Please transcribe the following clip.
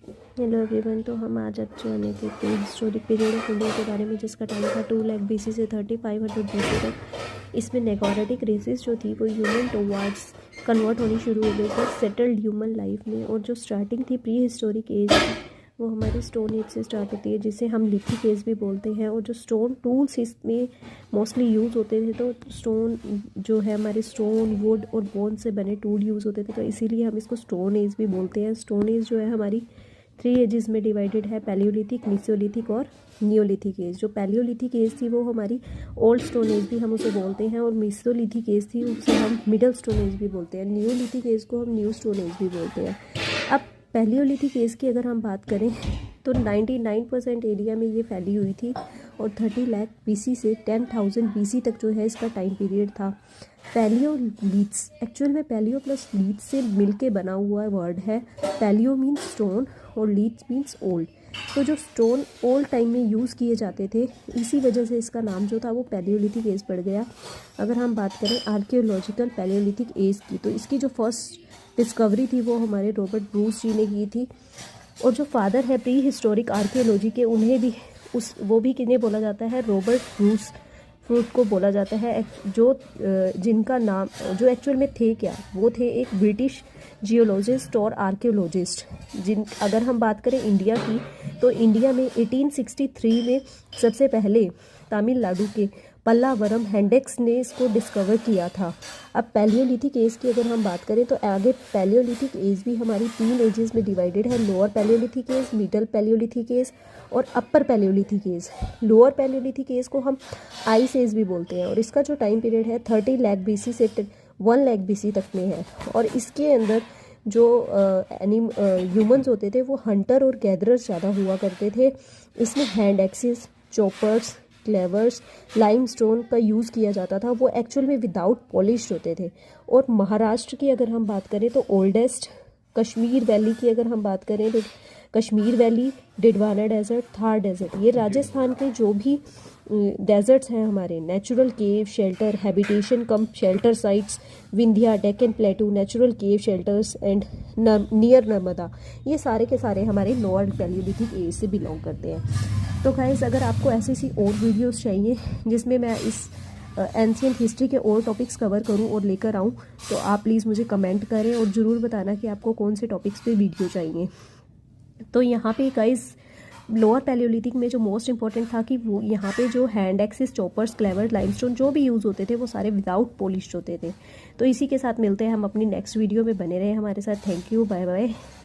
Hello everyone. तो हम आज अब जाने के pre historic period of India के बारे में, जिसका टाइम था 2 लाख BC से 3500 BC तक। इसमें नेगोरेटिक रेसेस जो थी वो ह्यूमन टुवर्ड्स कन्वर्ट होनी शुरू हो गई थी सेटल्ड ह्यूमन लाइफ में। और जो स्टार्टिंग थी प्री हिस्टोरिक एज वो हमारी स्टोन एज से स्टार्ट होती है, जिसे हम लिथिक एज भी बोलते हैं। और जो स्टोन टूल्स इसमें मोस्टली यूज़ होते थे, तो स्टोन जो है हमारे स्टोन, वुड और बोन से बने टूल यूज़ होते थे, तो इसीलिए हम इसको स्टोन एज भी बोलते हैं। स्टोन एज जो है हमारी 3 एजेस में डिवाइडेड है, पैलियोलिथिक, मीसोलिथिक और नियोलिथिक एज। जो पैलियोलिथिक एज थी वो हमारी ओल्ड स्टोन एज भी हम उसे बोलते हैं, और मीसोलिथिक एज थी उसे हम मिडल स्टोन एज भी बोलते हैं। नियोलिथिक एज को हम न्यू स्टोन एज भी बोलते हैं। अब पैलियोलिथिक एज की अगर हम बात करें तो 99% एरिया में ये फैली हुई थी, और 30 लाख BC से 10,000 BC तक जो है इसका टाइम पीरियड था। पैलियोलिथ्स एक्चुअल में पैलियो प्लस लीथ से मिलके बना हुआ वर्ड है। पैलियो मीन्स स्टोन और लीथ्स मीन्स ओल्ड। तो जो स्टोन ओल्ड टाइम में यूज़ किए जाते थे, इसी वजह से इसका नाम जो था वो पैलियोलिथिक एज पड़ गया। अगर हम बात करें आर्कियोलॉजिकल पैलियोलिथिक एज की, तो इसकी जो फर्स्ट डिस्कवरी थी वो हमारे रॉबर्ट ब्रूस जी ने की थी। और जो फादर है प्री हिस्टोरिक आर्कियोलॉजी के, उन्हें भी वो भी किन्हें बोला जाता है, रॉबर्ट ब्रूस फ्रूट को बोला जाता है। जो जिनका नाम जो एक्चुअल में थे क्या, वो थे एक ब्रिटिश जियोलॉजिस्ट और आर्कियोलॉजिस्ट। अगर हम बात करें इंडिया की, तो इंडिया में 1863 में सबसे पहले तमिलनाडु के पल्लावरम हेंडेक्स ने इसको डिस्कवर किया था। अब पैलियोलिथिक एज की अगर हम बात करें, तो आगे पैलियोलिथिक एज भी हमारी 3 एजेस में डिवाइडेड है, lower palaeolithic age, middle palaeolithic age और upper palaeolithic age. Lower palaeolithic age को हम आइस एज भी बोलते हैं, और इसका जो टाइम पीरियड है 30 लाख BC से 1 लाख BC तक में है। और इसके अंदर जो ह्यूमंस होते थे वो हंटर और गैदरर्स ज़्यादा हुआ करते थे। इसमें hand access, choppers, cleavers, limestone का यूज़ किया जाता था। वो एक्चुअल में विदाउट पॉलिश होते थे। और महाराष्ट्र की अगर हम बात करें तो ओल्डेस्ट, कश्मीर वैली की अगर हम बात करें तो Kashmir valley, Didwana desert, Thar desert, ये राजस्थान के जो भी डेजर्ट्स हैं हमारे, natural cave shelter, habitation cum shelter sites, Vindhya, Deccan plateau, natural cave shelters and near Narmada, ये सारे के सारे हमारे लोअर पैलियोलिथिक एज से बिलोंग करते हैं। तो गाइस, अगर आपको ऐसी और वीडियोस चाहिए जिसमें मैं इस एंशिएंट हिस्ट्री के और टॉपिक्स कवर करूं और लेकर आऊं, तो आप प्लीज़ मुझे कमेंट करें और ज़रूर बताना कि आपको कौन से टॉपिक्स पे वीडियो चाहिए। तो यहाँ पे गाइस, लोअर पैलियोलिथिक में जो मोस्ट इंपॉर्टेंट था कि वो यहाँ पे जो hand axis, choppers, clever, limestone जो भी यूज़ होते थे वो सारे विदाउट पॉलिश होते थे। तो इसी के साथ मिलते हैं हम अपनी नेक्स्ट वीडियो में। बने रहे हमारे साथ। Thank you, bye bye.